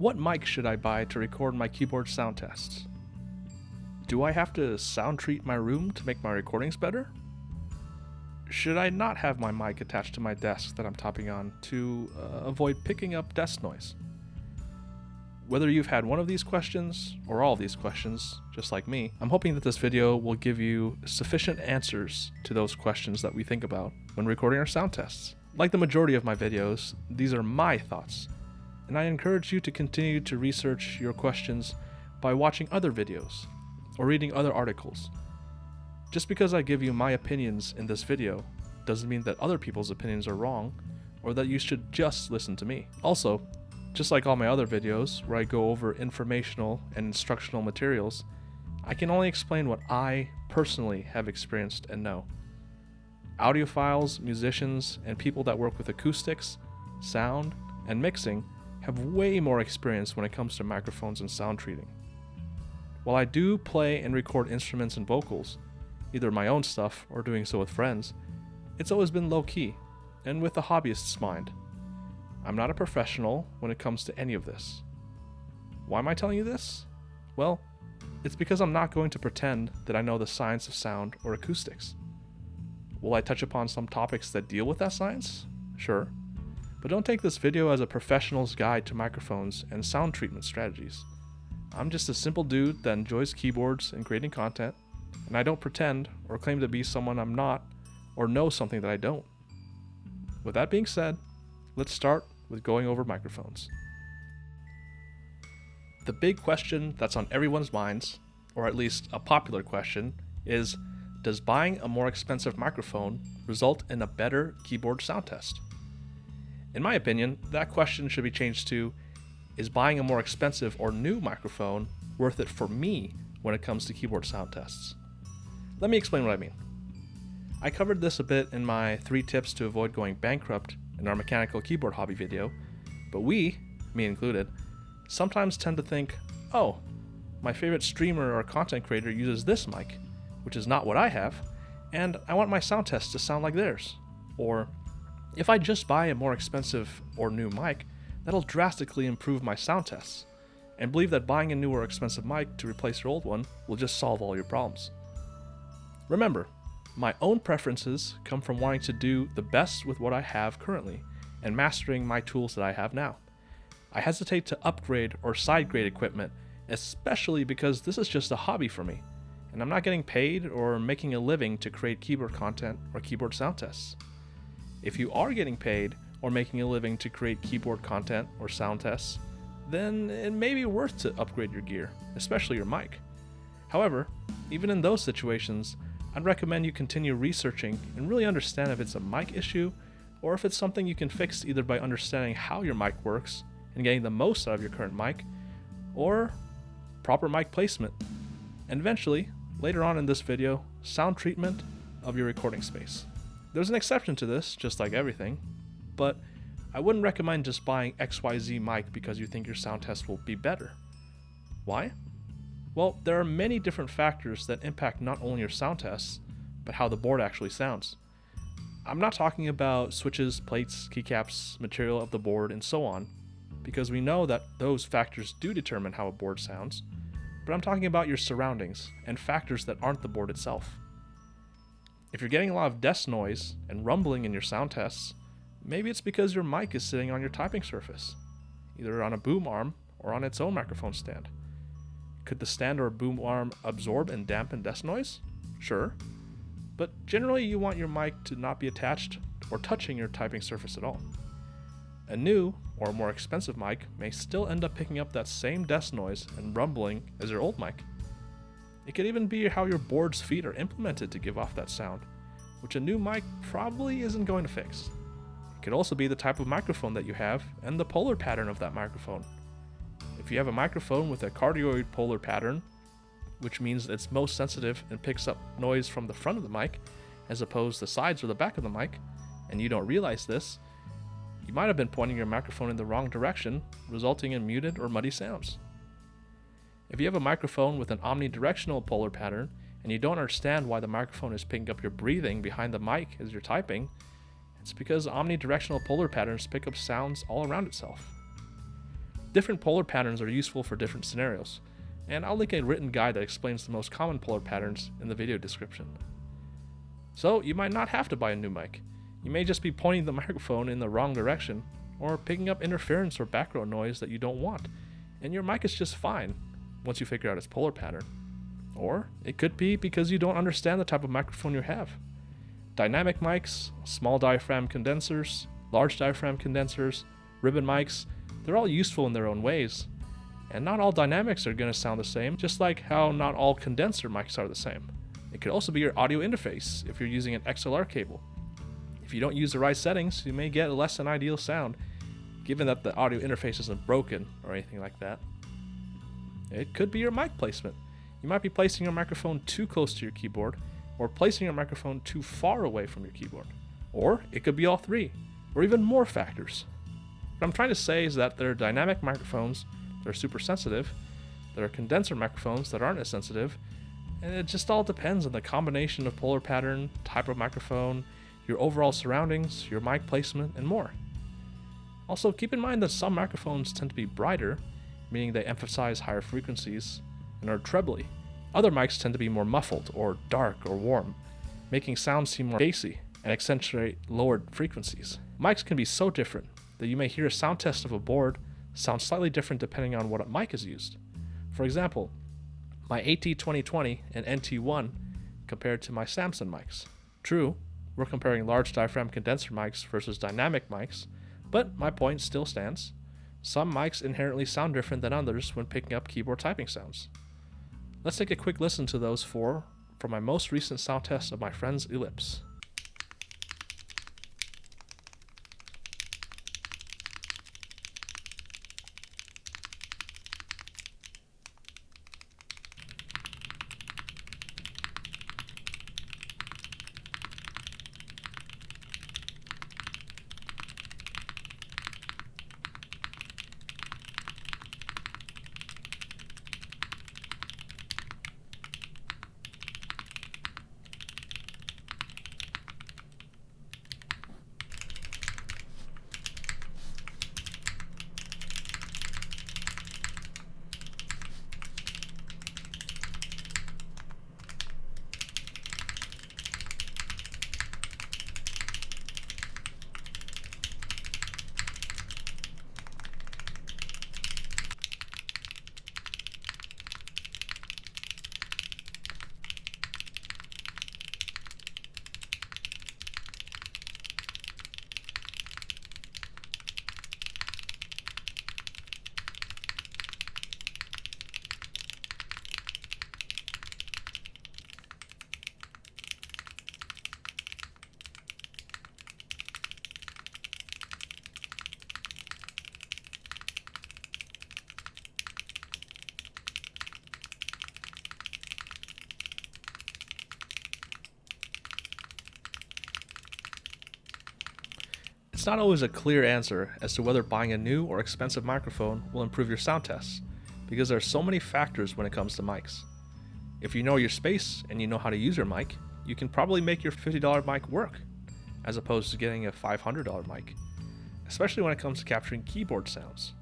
What mic should I buy to record my keyboard sound tests? Do I have to sound treat my room to make my recordings better? Should I not have my mic attached to my desk that I'm typing on to avoid picking up desk noise? Whether you've had one of these questions or all of these questions, just like me, I'm hoping that this video will give you sufficient answers to those questions that we think about when recording our sound tests. Like the majority of my videos, these are my thoughts, and I encourage you to continue to research your questions by watching other videos or reading other articles. Just because I give you my opinions in this video doesn't mean that other people's opinions are wrong or that you should just listen to me. Also, just like all my other videos where I go over informational and instructional materials, I can only explain what I personally have experienced and know. Audiophiles, musicians, and people that work with acoustics, sound, and mixing have way more experience when it comes to microphones and sound treating. While I do play and record instruments and vocals, either my own stuff or doing so with friends, it's always been low-key and with a hobbyist's mind. I'm not a professional when it comes to any of this. Why am I telling you this? Well, it's because I'm not going to pretend that I know the science of sound or acoustics. Will I touch upon some topics that deal with that science? Sure. But don't take this video as a professional's guide to microphones and sound treatment strategies. I'm just a simple dude that enjoys keyboards and creating content, and I don't pretend or claim to be someone I'm not or know something that I don't. With that being said, let's start with going over microphones. The big question that's on everyone's minds, or at least a popular question, is does buying a more expensive microphone result in a better keyboard sound test? In my opinion, that question should be changed to, is buying a more expensive or new microphone worth it for me when it comes to keyboard sound tests? Let me explain what I mean. I covered this a bit in my 3 tips to avoid going bankrupt in our mechanical keyboard hobby video, but we, me included, sometimes tend to think, oh, my favorite streamer or content creator uses this mic, which is not what I have, and I want my sound test to sound like theirs. Or, if I just buy a more expensive or new mic, that'll drastically improve my sound tests, and believe that buying a new or expensive mic to replace your old one will just solve all your problems. Remember, my own preferences come from wanting to do the best with what I have currently, and mastering my tools that I have now. I hesitate to upgrade or sidegrade equipment, especially because this is just a hobby for me, and I'm not getting paid or making a living to create keyboard content or keyboard sound tests. If you are getting paid or making a living to create keyboard content or sound tests, then it may be worth to upgrade your gear, especially your mic. However, even in those situations, I'd recommend you continue researching and really understand if it's a mic issue or if it's something you can fix either by understanding how your mic works and getting the most out of your current mic, or proper mic placement, and eventually, later on in this video, sound treatment of your recording space. There's an exception to this, just like everything, but I wouldn't recommend just buying XYZ mic because you think your sound test will be better. Why? Well, there are many different factors that impact not only your sound tests, but how the board actually sounds. I'm not talking about switches, plates, keycaps, material of the board, and so on, because we know that those factors do determine how a board sounds, but I'm talking about your surroundings and factors that aren't the board itself. If you're getting a lot of desk noise and rumbling in your sound tests, maybe it's because your mic is sitting on your typing surface, either on a boom arm or on its own microphone stand. Could the stand or boom arm absorb and dampen desk noise? Sure. But generally you want your mic to not be attached or touching your typing surface at all. A new or more expensive mic may still end up picking up that same desk noise and rumbling as your old mic. It could even be how your board's feet are implemented to give off that sound, which a new mic probably isn't going to fix. It could also be the type of microphone that you have and the polar pattern of that microphone. If you have a microphone with a cardioid polar pattern, which means it's most sensitive and picks up noise from the front of the mic, as opposed to the sides or the back of the mic, and you don't realize this, you might have been pointing your microphone in the wrong direction, resulting in muted or muddy sounds. If you have a microphone with an omnidirectional polar pattern, and you don't understand why the microphone is picking up your breathing behind the mic as you're typing, it's because omnidirectional polar patterns pick up sounds all around itself. Different polar patterns are useful for different scenarios, and I'll link a written guide that explains the most common polar patterns in the video description. So you might not have to buy a new mic. You may just be pointing the microphone in the wrong direction, or picking up interference or background noise that you don't want, and your mic is just fine once you figure out its polar pattern. Or it could be because you don't understand the type of microphone you have. Dynamic mics, small diaphragm condensers, large diaphragm condensers, ribbon mics, they're all useful in their own ways. And not all dynamics are going to sound the same, just like how not all condenser mics are the same. It could also be your audio interface if you're using an XLR cable. If you don't use the right settings, you may get a less than ideal sound, given that the audio interface isn't broken or anything like that. It could be your mic placement. You might be placing your microphone too close to your keyboard, or placing your microphone too far away from your keyboard. Or it could be all three, or even more factors. What I'm trying to say is that there are dynamic microphones that are super sensitive, there are condenser microphones that aren't as sensitive, and it just all depends on the combination of polar pattern, type of microphone, your overall surroundings, your mic placement, and more. Also, keep in mind that some microphones tend to be brighter, meaning they emphasize higher frequencies, and are trebly. Other mics tend to be more muffled, or dark, or warm, making sounds seem more bassy and accentuate lowered frequencies. Mics can be so different that you may hear a sound test of a board sound slightly different depending on what mic is used. For example, my AT2020 and NT1 compared to my Samson mics. True, we're comparing large diaphragm condenser mics versus dynamic mics, but my point still stands. Some mics inherently sound different than others when picking up keyboard typing sounds. Let's take a quick listen to those four from my most recent sound test of my friend's Ellipse. It's not always a clear answer as to whether buying a new or expensive microphone will improve your sound tests, because there are so many factors when it comes to mics. If you know your space and you know how to use your mic, you can probably make your $50 mic work, as opposed to getting a $500 mic, especially when it comes to capturing keyboard sounds.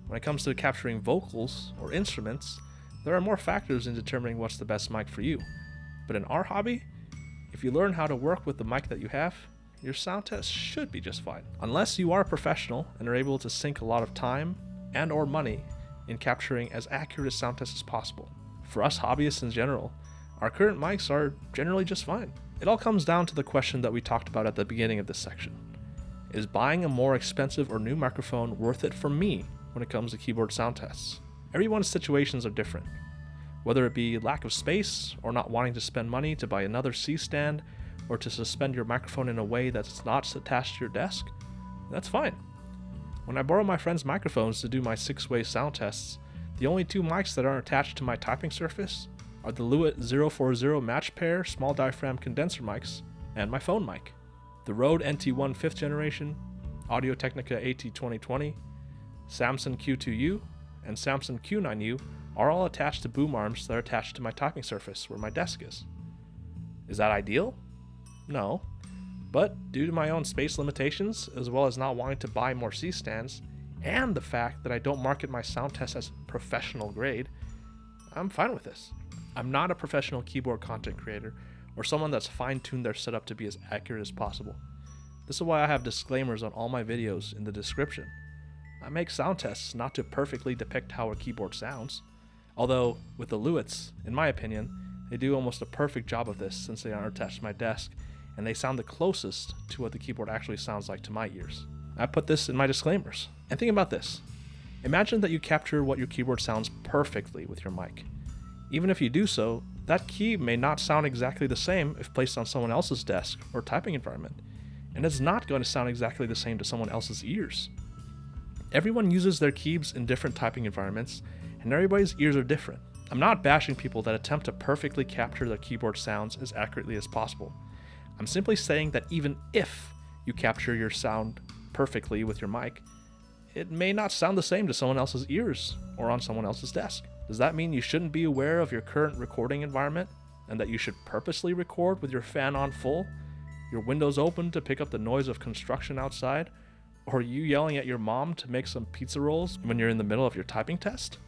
When it comes to capturing vocals or instruments, there are more factors in determining what's the best mic for you. But in our hobby, if you learn how to work with the mic that you have, your sound test should be just fine. Unless you are a professional and are able to sink a lot of time and or money in capturing as accurate a sound test as possible. For us hobbyists in general, our current mics are generally just fine. It all comes down to the question that we talked about at the beginning of this section. Is buying a more expensive or new microphone worth it for me when it comes to keyboard sound tests? Everyone's situations are different. Whether it be lack of space or not wanting to spend money to buy another C-stand or to suspend your microphone in a way that's not attached to your desk, that's fine. When I borrow my friend's microphones to do my 6-way sound tests, the only two mics that aren't attached to my typing surface are the Lewitt 040 match pair small diaphragm condenser mics and my phone mic. The Rode NT1 5th generation, Audio-Technica AT2020, Samson Q2U, and Samson Q9U are all attached to boom arms that are attached to my typing surface where my desk is. Is that ideal? No, but due to my own space limitations, as well as not wanting to buy more C-stands, and the fact that I don't market my sound test as professional grade, I'm fine with this. I'm not a professional keyboard content creator or someone that's fine-tuned their setup to be as accurate as possible. This is why I have disclaimers on all my videos in the description. I make sound tests not to perfectly depict how a keyboard sounds, although with the Ellipse, in my opinion, they do almost a perfect job of this since they aren't attached to my desk and they sound the closest to what the keyboard actually sounds like to my ears. I put this in my disclaimers. And think about this. Imagine that you capture what your keyboard sounds perfectly with your mic. Even if you do so, that key may not sound exactly the same if placed on someone else's desk or typing environment, and it's not going to sound exactly the same to someone else's ears. Everyone uses their keys in different typing environments, and everybody's ears are different. I'm not bashing people that attempt to perfectly capture their keyboard sounds as accurately as possible. I'm simply saying that even if you capture your sound perfectly with your mic, it may not sound the same to someone else's ears or on someone else's desk. Does that mean you shouldn't be aware of your current recording environment and that you should purposely record with your fan on full, your windows open to pick up the noise of construction outside, or you yelling at your mom to make some pizza rolls when you're in the middle of your typing test?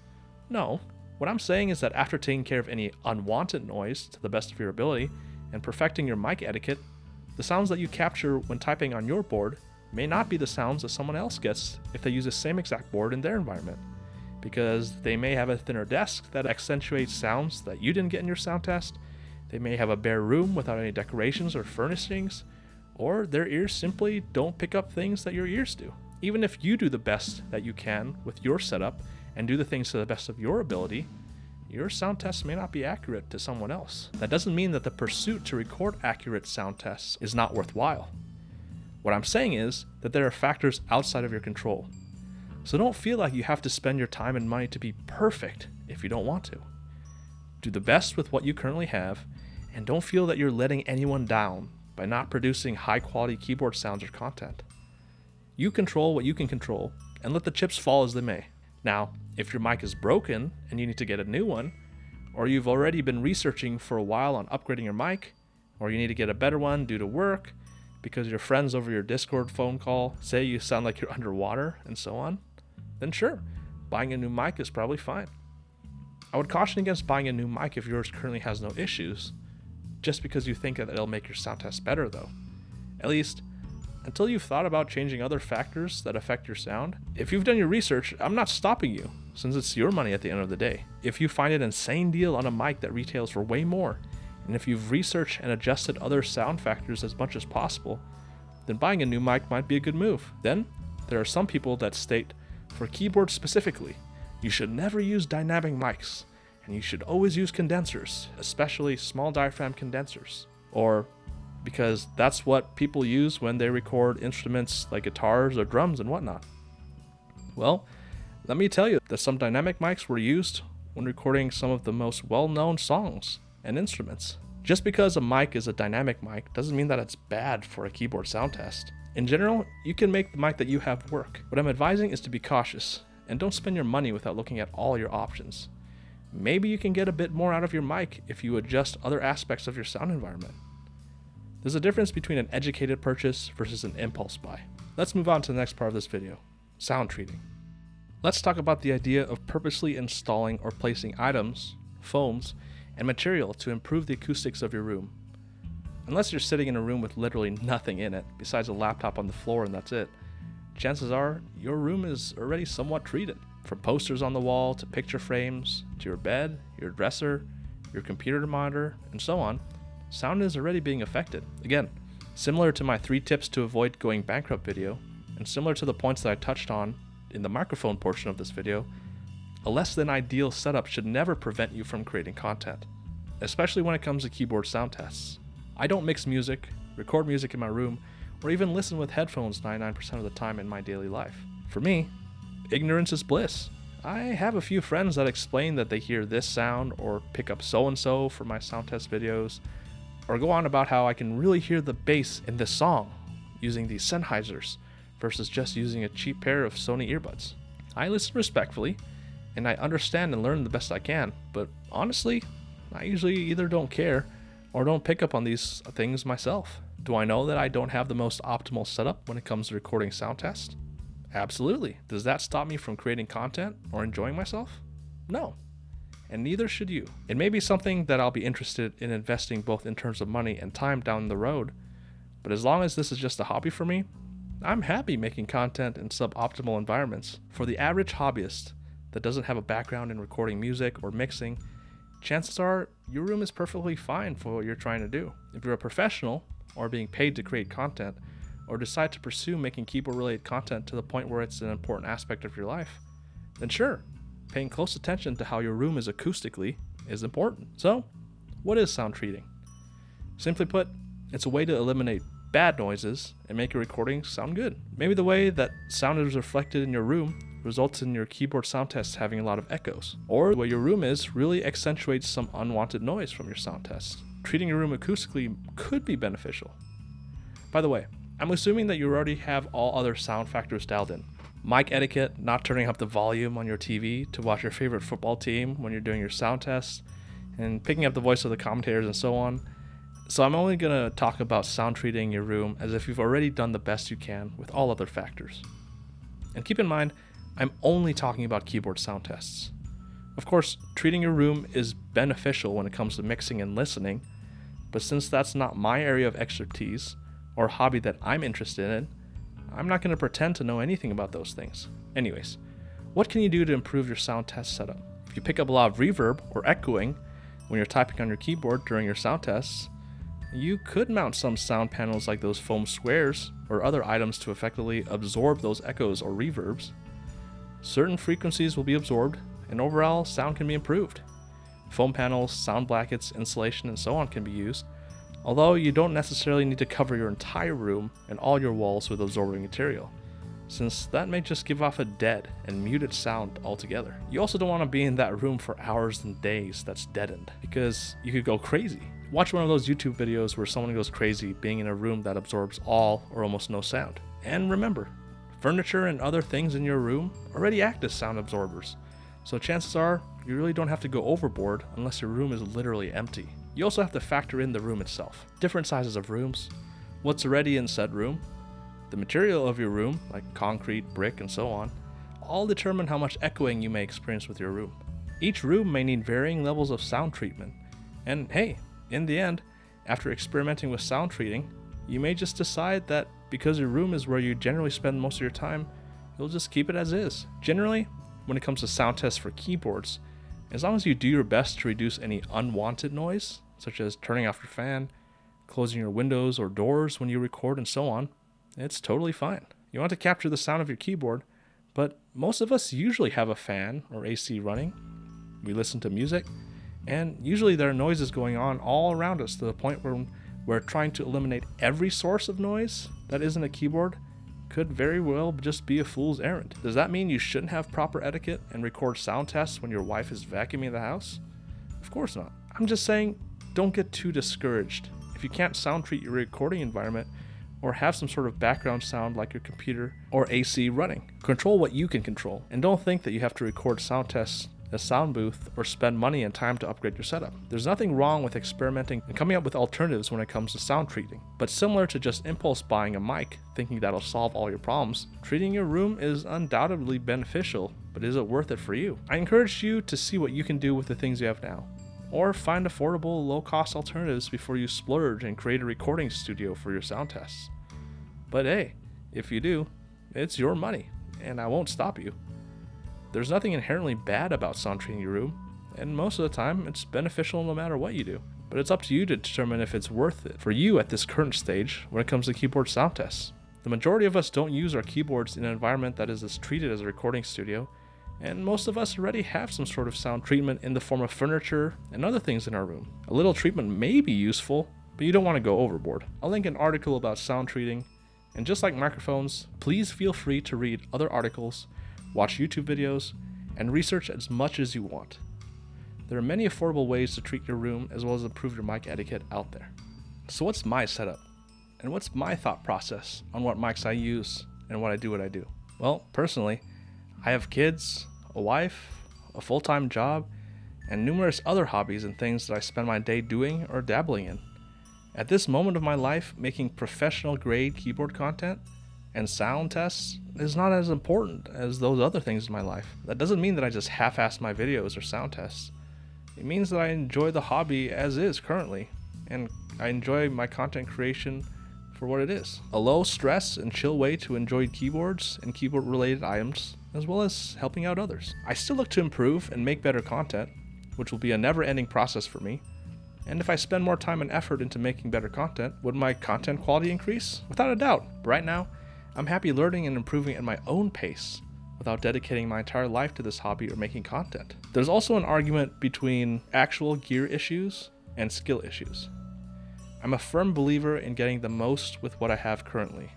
No. What I'm saying is that after taking care of any unwanted noise to the best of your ability and perfecting your mic etiquette, the sounds that you capture when typing on your board may not be the sounds that someone else gets if they use the same exact board in their environment, because they may have a thinner desk that accentuates sounds that you didn't get in your sound test, they may have a bare room without any decorations or furnishings, or their ears simply don't pick up things that your ears do. Even if you do the best that you can with your setup and do the things to the best of your ability, your sound tests may not be accurate to someone else. That doesn't mean that the pursuit to record accurate sound tests is not worthwhile. What I'm saying is that there are factors outside of your control. So don't feel like you have to spend your time and money to be perfect if you don't want to. Do the best with what you currently have, and don't feel that you're letting anyone down by not producing high quality keyboard sounds or content. You control what you can control, and let the chips fall as they may. Now, if your mic is broken and you need to get a new one, or you've already been researching for a while on upgrading your mic, or you need to get a better one due to work, because your friends over your Discord phone call say you sound like you're underwater, and so on, then sure, buying a new mic is probably fine. I would caution against buying a new mic if yours currently has no issues, just because you think that it'll make your sound test better though. At least, until you've thought about changing other factors that affect your sound. If you've done your research, I'm not stopping you, since it's your money at the end of the day. If you find an insane deal on a mic that retails for way more, and if you've researched and adjusted other sound factors as much as possible, then buying a new mic might be a good move. Then, there are some people that state, for keyboards specifically, you should never use dynamic mics, and you should always use condensers, especially small diaphragm condensers. Or because that's what people use when they record instruments like guitars or drums and whatnot. Well, let me tell you that some dynamic mics were used when recording some of the most well-known songs and instruments. Just because a mic is a dynamic mic doesn't mean that it's bad for a keyboard sound test. In general, you can make the mic that you have work. What I'm advising is to be cautious and don't spend your money without looking at all your options. Maybe you can get a bit more out of your mic if you adjust other aspects of your sound environment. There's a difference between an educated purchase versus an impulse buy. Let's move on to the next part of this video, sound treating. Let's talk about the idea of purposely installing or placing items, foams, and material to improve the acoustics of your room. Unless you're sitting in a room with literally nothing in it, besides a laptop on the floor and that's it, chances are your room is already somewhat treated. From posters on the wall, to picture frames, to your bed, your dresser, your computer monitor, and so on, sound is already being affected. Again, similar to my 3 tips to avoid going bankrupt video, and similar to the points that I touched on in the microphone portion of this video, a less than ideal setup should never prevent you from creating content, especially when it comes to keyboard sound tests. I don't mix music, record music in my room, or even listen with headphones 99% of the time in my daily life. For me, ignorance is bliss. I have a few friends that explain that they hear this sound or pick up so-and-so for my sound test videos, or go on about how I can really hear the bass in this song using these Sennheisers versus just using a cheap pair of Sony earbuds. I listen respectfully, and I understand and learn the best I can, but honestly, I usually either don't care or don't pick up on these things myself. Do I know that I don't have the most optimal setup when it comes to recording sound tests? Absolutely. Does that stop me from creating content or enjoying myself? No. And neither should you. It may be something that I'll be interested in investing both in terms of money and time down the road, but as long as this is just a hobby for me, I'm happy making content in suboptimal environments. For the average hobbyist that doesn't have a background in recording music or mixing, chances are your room is perfectly fine for what you're trying to do. If you're a professional or being paid to create content, or decide to pursue making keyboard-related content to the point where it's an important aspect of your life, then sure, paying close attention to how your room is acoustically is important. So, what is sound treating? Simply put, it's a way to eliminate bad noises and make your recordings sound good. Maybe the way that sound is reflected in your room results in your keyboard sound test having a lot of echoes, or the way your room is really accentuates some unwanted noise from your sound test. Treating your room acoustically could be beneficial. By the way, I'm assuming that you already have all other sound factors dialed in. Mic etiquette, not turning up the volume on your TV to watch your favorite football team when you're doing your sound tests, and picking up the voice of the commentators and so on. So I'm only going to talk about sound treating your room as if you've already done the best you can with all other factors. And keep in mind, I'm only talking about keyboard sound tests. Of course, treating your room is beneficial when it comes to mixing and listening, but since that's not my area of expertise, or hobby that I'm interested in, I'm not going to pretend to know anything about those things. Anyways, what can you do to improve your sound test setup? If you pick up a lot of reverb or echoing when you're typing on your keyboard during your sound tests, you could mount some sound panels like those foam squares or other items to effectively absorb those echoes or reverbs. Certain frequencies will be absorbed and overall sound can be improved. Foam panels, sound blankets, insulation, and so on can be used, although you don't necessarily need to cover your entire room and all your walls with absorbing material, since that may just give off a dead and muted sound altogether. You also don't want to be in that room for hours and days that's deadened, because you could go crazy. Watch one of those YouTube videos where someone goes crazy being in a room that absorbs all or almost no sound. And remember, furniture and other things in your room already act as sound absorbers, so chances are you really don't have to go overboard unless your room is literally empty. You also have to factor in the room itself. Different sizes of rooms, what's already in said room, the material of your room, like concrete, brick, and so on, all determine how much echoing you may experience with your room. Each room may need varying levels of sound treatment, and hey, in the end, after experimenting with sound treating, you may just decide that because your room is where you generally spend most of your time, you'll just keep it as is. Generally, when it comes to sound tests for keyboards, as long as you do your best to reduce any unwanted noise, such as turning off your fan, closing your windows or doors when you record and so on, it's totally fine. You want to capture the sound of your keyboard, but most of us usually have a fan or AC running. We listen to music, and usually there are noises going on all around us to the point where we're trying to eliminate every source of noise that isn't a keyboard could very well just be a fool's errand. Does that mean you shouldn't have proper etiquette and record sound tests when your wife is vacuuming the house? Of course not. I'm just saying, don't get too discouraged. If you can't sound treat your recording environment or have some sort of background sound like your computer or AC running, control what you can control, and don't think that you have to record sound tests a sound booth or spend money and time to upgrade your setup. There's nothing wrong with experimenting and coming up with alternatives when it comes to sound treating, but similar to just impulse buying a mic thinking that'll solve all your problems, treating your room is undoubtedly beneficial, but is it worth it for you? I encourage you to see what you can do with the things you have now, or find affordable, low-cost alternatives before you splurge and create a recording studio for your sound tests. But hey, if you do, it's your money, and I won't stop you. There's nothing inherently bad about sound treating your room, and most of the time it's beneficial no matter what you do. But it's up to you to determine if it's worth it for you at this current stage when it comes to keyboard sound tests. The majority of us don't use our keyboards in an environment that is as treated as a recording studio, and most of us already have some sort of sound treatment in the form of furniture and other things in our room. A little treatment may be useful, but you don't want to go overboard. I'll link an article about sound treating, and just like microphones, please feel free to read other articles, watch YouTube videos, and research as much as you want. There are many affordable ways to treat your room as well as improve your mic etiquette out there. So what's my setup? And what's my thought process on what mics I use and what I do? Well, personally, I have kids, a wife, a full-time job, and numerous other hobbies and things that I spend my day doing or dabbling in. At this moment of my life, making professional grade keyboard content And sound tests is not as important as those other things in my life. That doesn't mean that I just half-ass my videos or sound tests. It means that I enjoy the hobby as is currently, and I enjoy my content creation for what it is. A low stress and chill way to enjoy keyboards and keyboard related items, as well as helping out others. I still look to improve and make better content, which will be a never-ending process for me. And if I spend more time and effort into making better content, would my content quality increase? Without a doubt. But right now, I'm happy learning and improving at my own pace without dedicating my entire life to this hobby or making content. There's also an argument between actual gear issues and skill issues. I'm a firm believer in getting the most with what I have currently.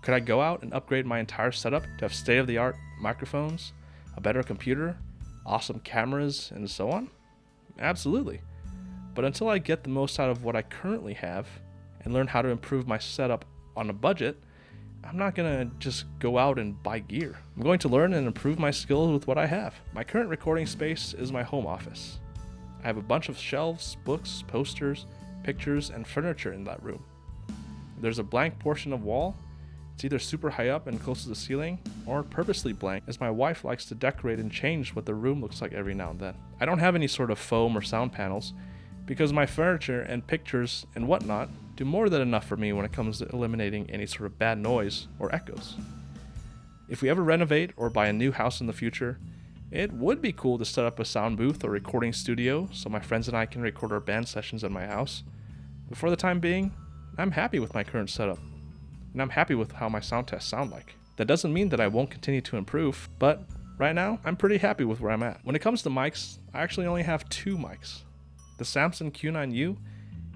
Could I go out and upgrade my entire setup to have state-of-the-art microphones, a better computer, awesome cameras, and so on? Absolutely. But until I get the most out of what I currently have and learn how to improve my setup on a budget, I'm not gonna just go out and buy gear. I'm going to learn and improve my skills with what I have. My current recording space is my home office. I have a bunch of shelves, books, posters, pictures, and furniture in that room. There's a blank portion of wall. It's either super high up and close to the ceiling, or purposely blank, as my wife likes to decorate and change what the room looks like every now and then. I don't have any sort of foam or sound panels, because my furniture and pictures and whatnot do more than enough for me when it comes to eliminating any sort of bad noise or echoes. If we ever renovate or buy a new house in the future, it would be cool to set up a sound booth or recording studio so my friends and I can record our band sessions at my house. But for the time being, I'm happy with my current setup, and I'm happy with how my sound tests sound like. That doesn't mean that I won't continue to improve, but right now, I'm pretty happy with where I'm at. When it comes to mics, I actually only have two mics: the Samson Q9U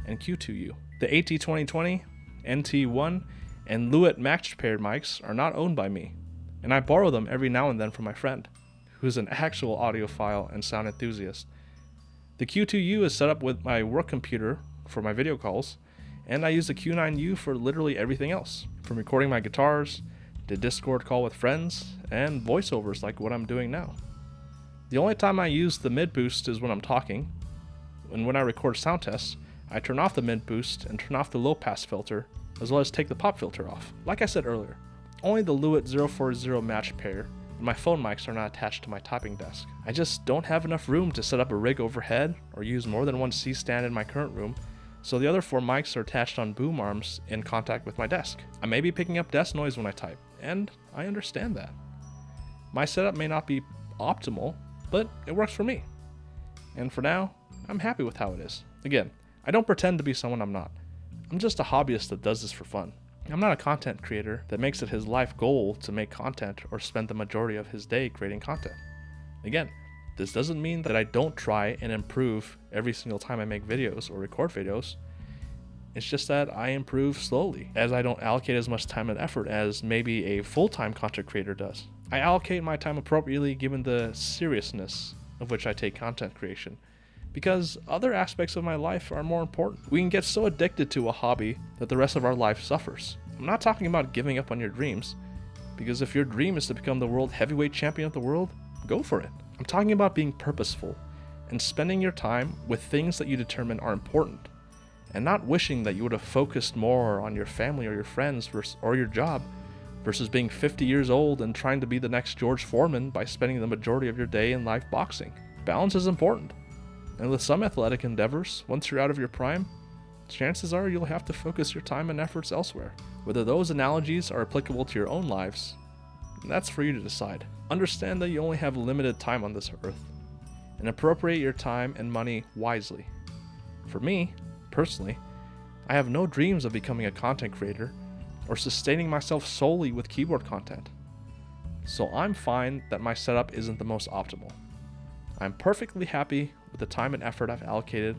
and Q2U. The AT2020, NT1, and Lewitt matched paired mics are not owned by me, and I borrow them every now and then from my friend, who's an actual audiophile and sound enthusiast. The Q2U is set up with my work computer for my video calls, and I use the Q9U for literally everything else, from recording my guitars, to Discord call with friends, and voiceovers like what I'm doing now. The only time I use the mid boost is when I'm talking, and when I record sound tests, I turn off the mid boost and turn off the low pass filter, as well as take the pop filter off. Like I said earlier, only the Lewitt 040 match pair and my phone mics are not attached to my typing desk. I just don't have enough room to set up a rig overhead or use more than one C-stand in my current room, so the other four mics are attached on boom arms in contact with my desk. I may be picking up desk noise when I type, and I understand that. My setup may not be optimal, but it works for me. And for now, I'm happy with how it is. Again, I don't pretend to be someone I'm not. I'm just a hobbyist that does this for fun. I'm not a content creator that makes it his life goal to make content or spend the majority of his day creating content. Again, this doesn't mean that I don't try and improve every single time I make videos or record videos. It's just that I improve slowly, as I don't allocate as much time and effort as maybe a full-time content creator does. I allocate my time appropriately given the seriousness of which I take content creation, because other aspects of my life are more important. We can get so addicted to a hobby that the rest of our life suffers. I'm not talking about giving up on your dreams, because if your dream is to become the world heavyweight champion of the world, go for it. I'm talking about being purposeful and spending your time with things that you determine are important, and not wishing that you would have focused more on your family or your friends or your job versus being 50 years old and trying to be the next George Foreman by spending the majority of your day in life boxing. Balance is important. And with some athletic endeavors, once you're out of your prime, chances are you'll have to focus your time and efforts elsewhere. Whether those analogies are applicable to your own lives, that's for you to decide. Understand that you only have limited time on this earth, and appropriate your time and money wisely. For me, personally, I have no dreams of becoming a content creator or sustaining myself solely with keyboard content. So I'm fine that my setup isn't the most optimal. I'm perfectly happy with the time and effort I've allocated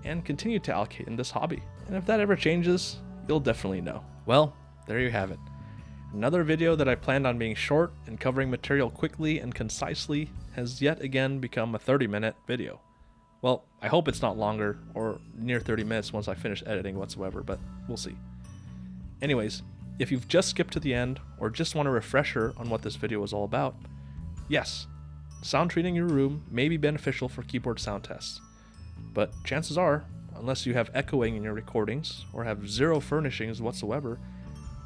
and continue to allocate in this hobby. And if that ever changes, you'll definitely know. Well, there you have it. Another video that I planned on being short and covering material quickly and concisely has yet again become a 30-minute video. Well, I hope it's not longer or near 30 minutes once I finish editing whatsoever, but we'll see. Anyways, if you've just skipped to the end or just want a refresher on what this video is all about, yes, sound treating your room may be beneficial for keyboard sound tests, but chances are, unless you have echoing in your recordings or have zero furnishings whatsoever,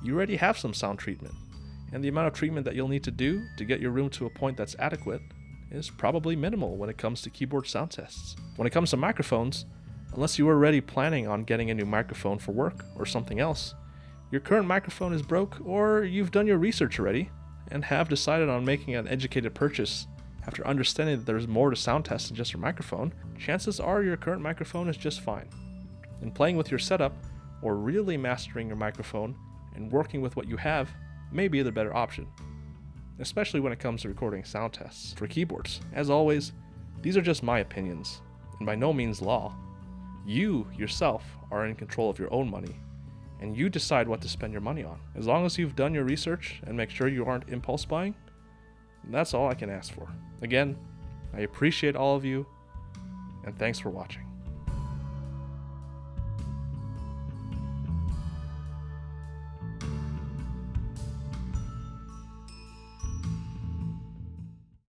you already have some sound treatment, and the amount of treatment that you'll need to do to get your room to a point that's adequate is probably minimal when it comes to keyboard sound tests. When it comes to microphones, unless you were already planning on getting a new microphone for work or something else, your current microphone is broke, or you've done your research already and have decided on making an educated purchase after understanding that there's more to sound test than just your microphone, chances are your current microphone is just fine. And playing with your setup, or really mastering your microphone and working with what you have, may be the better option, especially when it comes to recording sound tests for keyboards. As always, these are just my opinions, and by no means law. You, yourself, are in control of your own money, and you decide what to spend your money on. As long as you've done your research and make sure you aren't impulse buying, that's all I can ask for. Again, I appreciate all of you, and thanks for watching.